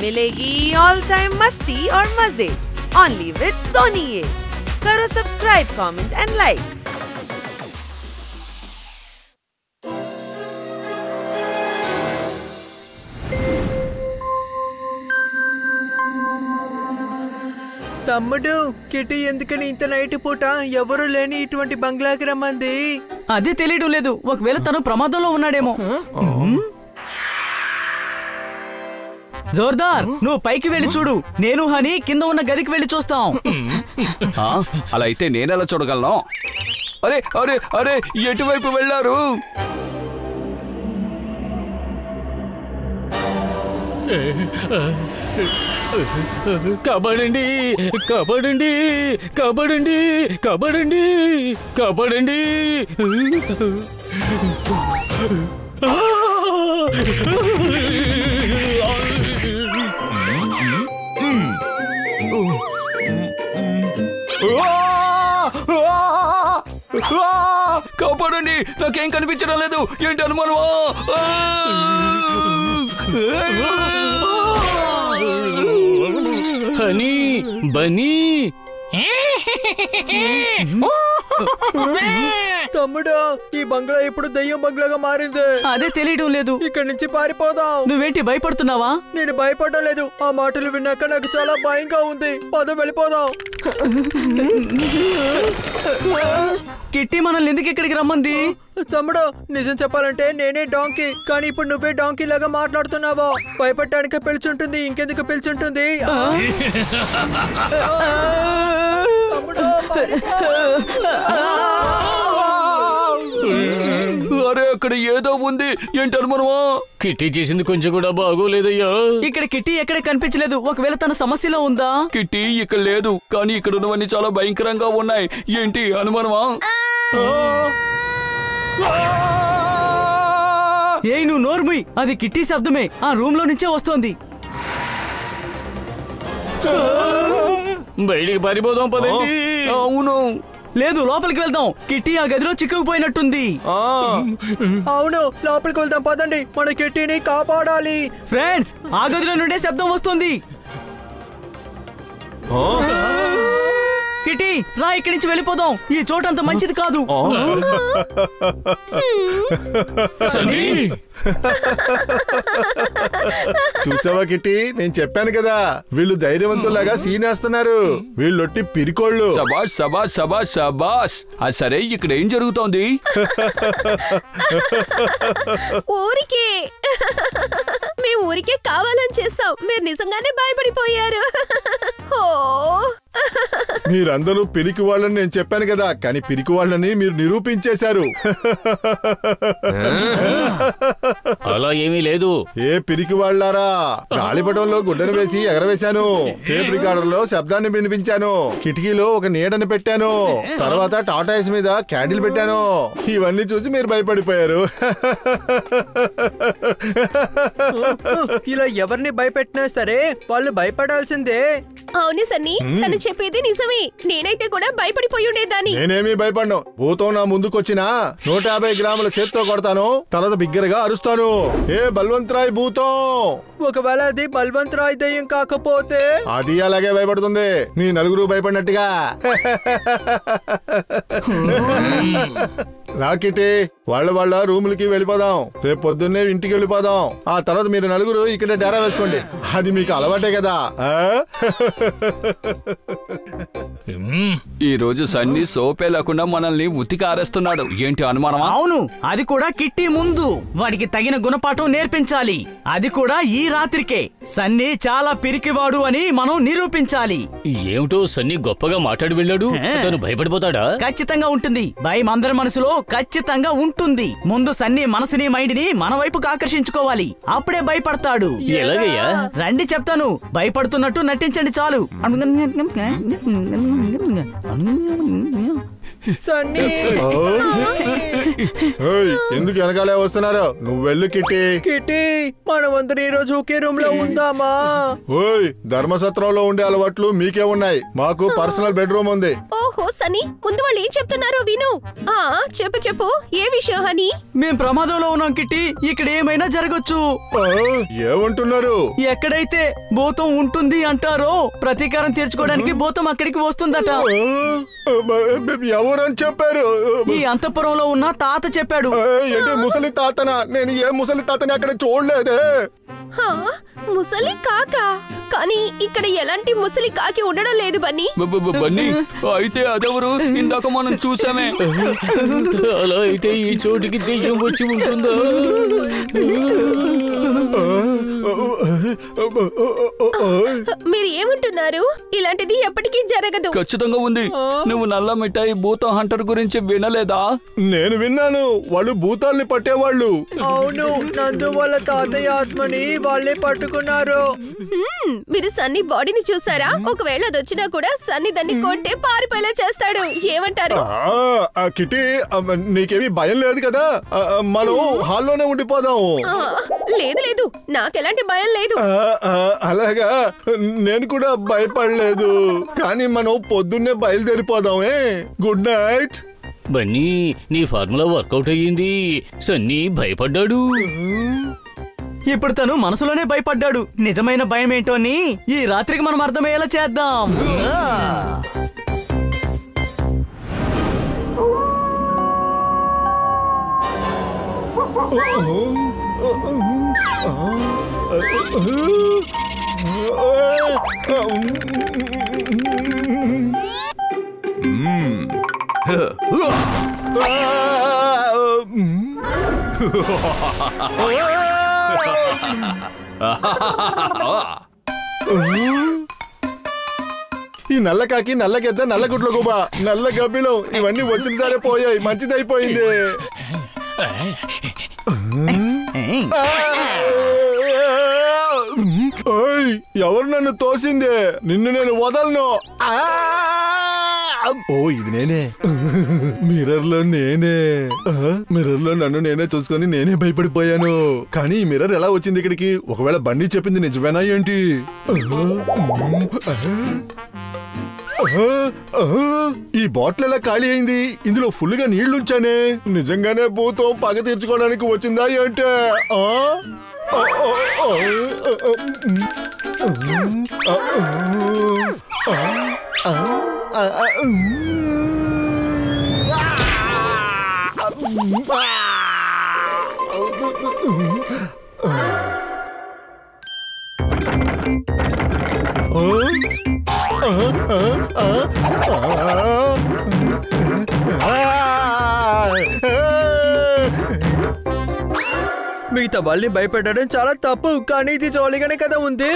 मिलेगी all time मस्ती और मजे ओनली विद सोनी। ये करो सब्सक्राइब, कमेंट एंड लाइक। తమ్ముడు కిటి ఎందుకని ఇంత నైట్ పూట ఎవరు లేని ఇటువంటి బంగ్లాకి రమ్మంది? అదే తెలియడం లేదు. ఒకవేళ తను ప్రమాదంలో ఉన్నాడేమో. జోర్దార్, నువ్వు పైకి వెళ్ళి చూడు. నేను హనీ కింద ఉన్న గదికి వెళ్ళి చూస్తాం. అలా అయితే నేనెలా చూడగలను? అరే అరే అరే, ఎటువైపు వెళ్ళారు? కబడండి కబడండి కబడండి కబడండి కబడండి. కాపాడండి, నాకేం కనిపించడం లేదు. ఏంటి అనుమానమా? హనీ బనీ. తమ్ముడు, ఈ బంగ్లా ఇప్పుడు దయ్యం బంగ్లాగా మారింది. అదే తెలియడం లేదు. ఇక్కడి నుంచి పారిపోదాం. నువ్వేంటి భయపడుతున్నావా? నేను భయపడడం లేదు. ఆ మాటలు విన్నాక నాకు చాలా భయంగా ఉంది. పద వెళ్ళిపోదాం. కిట్టి మనల్ని ఎందుకు ఇక్కడికి రమ్మంది? తమ్ముడు, నిజం చెప్పాలంటే నేనే డాంకీ, కానీ ఇప్పుడు నువ్వే డాంకీ లాగా మాట్లాడుతున్నావా? భయపడటానికి పిలుచుంటుంది, ఇంకెందుకు పిలుచుంటుంది? అరే, అక్కడ ఏదో ఉంది. ఏంటి అనుమానమా? కిట్టి చేసింది కొంచెం కూడా బాగోలేదయ్యా. ఇక్కడ కిట్టి ఎక్కడ కనిపించలేదు. ఒకవేళ తన సమస్యలో ఉందా? కిట్టి ఇక్కడ లేదు, కానీ ఇక్కడ ఉన్నవన్నీ చాలా భయంకరంగా ఉన్నాయి. ఏంటి అనుమానమా? ఏయ్, నువ్వు నోర్ముయ్. అది కిట్టి శబ్దమే. ఆ రూమ్ లో నుంచే వస్తోంది. బయటికి పారిపోదాం పదండి. అవును. లేదు, లోపలికి వెళ్దాం. కిట్టి ఆ గదిలో చిక్కుకుపోయినట్టుంది. అవును, లోపలికి వెళ్దాం పదండి. మన కిట్టిని కాపాడాలి. ఫ్రెండ్స్, ఆ గదిలో నుండే శబ్దం వస్తుంది. కిట్టి, రా, ఇక్కడి నుంచి వెళ్ళిపోదాం. ఈ చోటు అంత మంచిది కాదు. చూసావా కిట్టి, నేను చెప్పాను కదా, వీళ్ళు ధైర్యవంతులాగా సీనేస్తున్నారు. వీళ్ళొట్టి పిరికోళ్ళు. సబాష్ సబాష్ సబాష్ సబాష్. సరే, ఇక్కడ ఏం జరుగుతోంది? ఊరికే కావాలని చేసాం. మీరు నిజంగానే భయపడిపోయారు. మీరందరూ పిరికి వాళ్ళని నేను చెప్పాను కదా, కానీ పిరికి వాళ్ళని మీరు నిరూపించేశారు. అలా ఏమీ లేదు. ఏ పిరికి వాళ్ళారా? గాలిపటంలో గుడ్డను వేసి ఎగరవేశాను. టేప్ రికార్డర్ లో శబ్దాన్ని వినిపించాను. కిటికీలో ఒక నీడని పెట్టాను. తర్వాత టాటాయిస్ మీద క్యాండిల్ పెట్టాను. ఇవన్నీ చూసి మీరు భయపడిపోయారు. ఇలా ఎవరిని భయపెట్టినా సరే వాళ్ళు భయపడాల్సిందే. అవును సన్నీ, తను చెప్పేది నిజమే. నేనైతే కూడా భయపడిపోయి ఉండేదాన్ని. నేనేమీ భయపడ్ను. భూతం నా ముందుకొచ్చినా 150 గ్రాముల చేత్తో కొడతాను. తర్వాత బిగ్గరగా అరుస్తాను, ఏ బల్వంతరాయ్ భూతం. ఒకవేళ అది బల్వంతరాయ్ దయ్యం కాకపోతే? అది అలాగే భయపడుతుంది, మీ నలుగురు భయపడినట్టుగా. రాకిటి, వాళ్ళ రూములకి వెళ్ళిపోదాం. రేపు పొద్దున్నే ఇంటికి వెళ్ళిపోదాం. ఆ తర్వాత మీరు నలుగురు ఇక్కడ డేరా వేసుకోండి. అది మీకు అలవాటే కదా. ఈ రోజు సన్నీ సోపే లేకుండా మనల్ని ఉతికి ఆరేస్తున్నాడు. ఏంటి అనుమానమా? అవును, అది కూడా కిట్టి ముందు. వాడికి తగిన గుణపాఠం నేర్పించాలి. అది కూడా ఈ రాత్రికే. సన్నీ చాలా పిరికివాడు అని మనం నిరూపించాలి. ఏమిటో సన్నీ గొప్పగా మాట్లాడి వెళ్ళాడు. తను భయపడిపోతాడా? ఖచ్చితంగా ఉంటుంది. భయం అందరి మనసులో ఖచ్చితంగా ఉంటుంది. ముందు సన్నీ మనసుని మైండ్ ని మన వైపుకు ఆకర్షించుకోవాలి. అప్పుడే భయపడతాడు. ఎలాగయ్యా? రండి చెప్తాను. భయపడుతున్నట్టు నటించండి చాలు. సన్నీ, ఎందుకు వెనకాలే వస్తున్నారు? నువ్వు వెళ్ళు కిట్టి. కిట్టి, మనమందరం ఈ రోజు ఒకే రూమ్ లో ఉందామా? ఓయ్, ధర్మసత్రంలో ఉండే అలవాట్లు మీకే ఉన్నాయి. మాకు పర్సనల్ బెడ్రూమ్ ఉంది. ఓహో, ఓహో సన్నీ, ముందు వాళ్ళు ఏం చెప్తున్నారో విను. చెప్పు చెప్పు, ఏ విషయం హనీ? మేం ప్రమాదంలో ఉన్నాం కిట్టి, ఇక్కడ ఏమైనా జరగచ్చు. ఏమంటున్నారు? ఎక్కడైతే భూతం ఉంటుంది అంటారో ప్రతీకారం తీర్చుకోవడానికి భూతం అక్కడికి వస్తుందట. ఎవరని చెప్పారు? ఈ అంతఃపురంలో ఉన్న తాత చెప్పాడు. ఏంటి ముసలి తాతనా? నేను ఏ ముసలి తాతని అక్కడ చూడలేదే. ముసలి కాక? కానీ ఇక్కడ ఎలాంటి ముసలి కాకి ఉండడం లేదు బన్నీ. బన్నీ, అయితే అదెవరు? ఇందాక మనం చూసామే. అలా అయితే ఈ చోటికి దెయ్యం వచ్చి ఉంటుందా? మీరు ఏమంటున్నారు? ఇలాంటిది ఎప్పటికీ జరగదు. ఖచ్చితంగా ఉంది. నువ్వు నల్ల మిఠాయి భూతం హంటర్ గురించి వినలేదా? నేను విన్నాను, వాళ్ళు భూతాల్ని పట్టేవాళ్ళు. అవును, నందు వాళ్ళ తాతయ్య ఆత్మని వాళ్ళే పట్టుకున్నారు. మీరు సన్నీ బాడీని చూసారా? ఒకవేళ అది వచ్చినా కూడా సన్నీ దాన్ని కొట్టే పారిపోయేలా చేస్తాడు. ఏమంటారు? కిట్టి, నీకేమీ భయం లేదు కదా? మనం హాల్లోనే ఉండిపోదాం. లేదు లేదు, నాకెలాంటి భయం లేదు. అలాగా, నేను కూడా భయపడలేదు. కానీ మనం పొద్దున్నే బయలుదేరిపోదామే. Good night. బన్నీ, నీ ఫార్ములా వర్కౌట్ అయ్యింది. సన్నీ భయపడ్డాడు. ఇప్పుడు తను మనసులోనే భయపడ్డాడు. నిజమైన భయం ఏంటో అని ఈ రాత్రికి మనం అర్థమయ్యేలా చేద్దాం. ఈ నల్ల కాకి, నల్ల గెద్ద, నల్ల గుడ్ల గుబ, నల్ల గబ్బిలో ఇవన్నీ వచ్చిన సరే పోయాయి. మంచిదైపోయింది. ఎవరు నన్ను తోసింది? నిన్ను నేను వదలను. ఓ, ఇది నేనే. మిర్రర్ లో నేనే. మిర్రర్ లో నన్ను నేనే చూసుకొని నేనే భయపడిపోయాను. కానీ ఈ మిర్రర్ ఎలా వచ్చింది ఇక్కడికి? ఒకవేళ బండి చెప్పింది నిజమేనా ఏంటి? ఈ బాటిల్ ఎలా ఖాళీ అయింది? ఇందులో ఫుల్ గా నీళ్లుంచానే. నిజంగానే భూతం పగ తీర్చుకోవడానికి వచ్చిందా ఏంటే? మిగతా వాళ్ళని భయపెట్టడం చాలా తప్పు, కానీ ఇది జాలీగానే కదా ఉంది.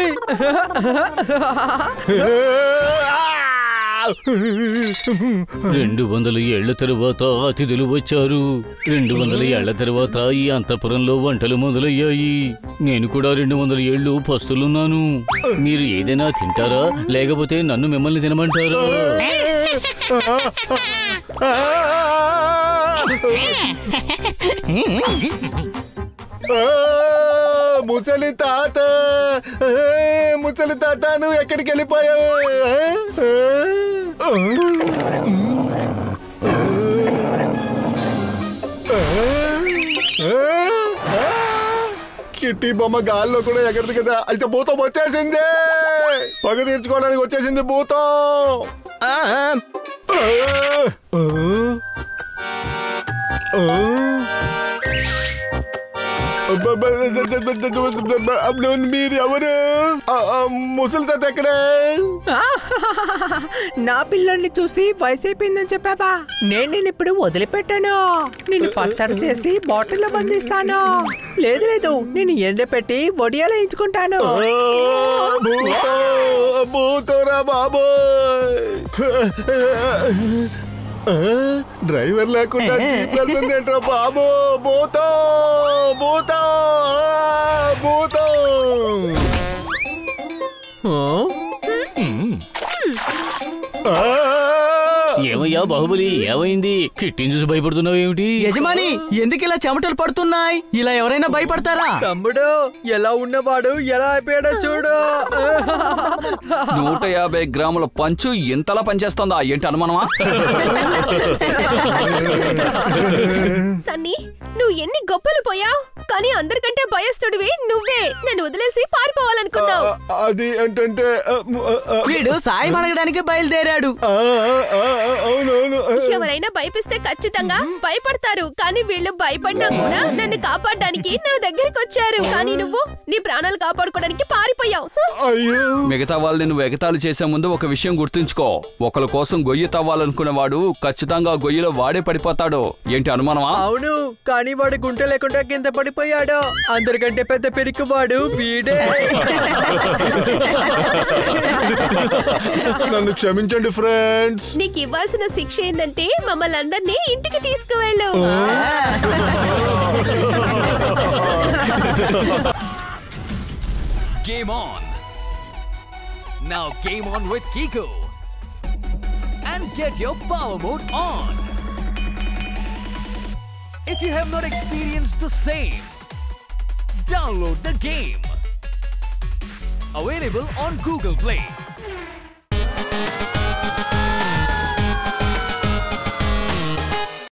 200 ఏళ్ల తరువాత అతిథులు వచ్చారు. 200 ఏళ్ల తరువాత ఈ అంతఃపురంలో వంటలు మొదలయ్యాయి. నేను కూడా 200 ఏళ్లు పస్తులున్నాను. మీరు ఏదైనా తింటారా, లేకపోతే నన్ను మిమ్మల్ని తినమంటారా? ముసలి తాత, ముసలి తాత, నువ్వు ఎక్కడికి వెళ్ళిపోయావు? కిట్టి బొమ్మ గాల్లో కూడా ఎగరదు కదా. అయితే భూతం వచ్చేసింది. పగ తీర్చుకోవడానికి వచ్చేసింది భూతం. మీరు ఎవరు? ముసలి తాత ఎక్కడే? నా పిల్లల్ని చూసి వయసు అయిపోయిందని చెప్పావా? నేను ఇప్పుడు వదిలిపెట్టాను. నిన్ను పచ్చడి చేసి బాటిల్లో బంధిస్తాను. లేదు లేదు, నేను ఎండపెట్టి వడియాలు వేయించుకుంటాను. భూతరా బాబోయ్! డ్రైవర్ లేకుండా వెళ్తుందేంట్రా బాబు? భూతం, భూతం, భూతం! ఏమయ్యా బాహుబలి, ఏమైంది? కిట్టిని చూసి భయపడుతున్నావు ఏమిటి? యజమాని, ఎందుకు ఇలా చెమటలు పడుతున్నాయి? ఇలా ఎవరైనా భయపడతారా? తమ్ముడు, ఎలా ఉన్నవాడు ఎలా అయిపోయాడో చూడు. 150 గ్రాముల పంచు ఇంతలా పనిచేస్తుందా? ఏంటి అనుమానమా? సన్నీ, నువ్వు ఎన్ని గొప్పలు పోయావు, కానీ అందరికంటే భయస్తుడివి నువ్వే. నన్ను వదిలేసి పారిపోవాలనుకున్నావు. అది ఏంటంటే వీడు సాయం అడగడానికి బయలుదేరాడు. అవునవును. ఎవరైనా భయపిస్తే ఖచ్చితంగా భయపడతారు, కానీ వీళ్ళు భయపడినా కూడా నన్ను కాపాడడానికి నా దగ్గరికి వచ్చారు. కానీ నువ్వు నీ ప్రాణాలు కాపాడుకోవడానికి పారిపోయావు. అయ్యో, మిగతా వాళ్ళని నువ్వు ఎగతాళి చేసే ముందు ఒక విషయం గుర్తుంచుకో. ఒకరి కోసం గొయ్యి తవ్వాలనుకునేవాడు ఖచ్చితంగా గొయ్యిలో వాడే పడిపోతాడు. ఏంటి అనుమానమా? అవును, కానీ వాడు గుంట లేకుండా కింద పడిపోయాడు. అందరికంటే పెద్ద పిరికివాడు వీడే. నన్ను క్షమించండి ఫ్రెండ్స్. నీకు ఇవ్వాల్సిన శిక్ష ఏంటంటే మమ్మల్ని అందరినీ ఇంటికి తీసుకువెళ్ళు. Game on! Now game on with Kiko! And get your power mode on! If you have not experienced the same, download the game! Available on Google Play.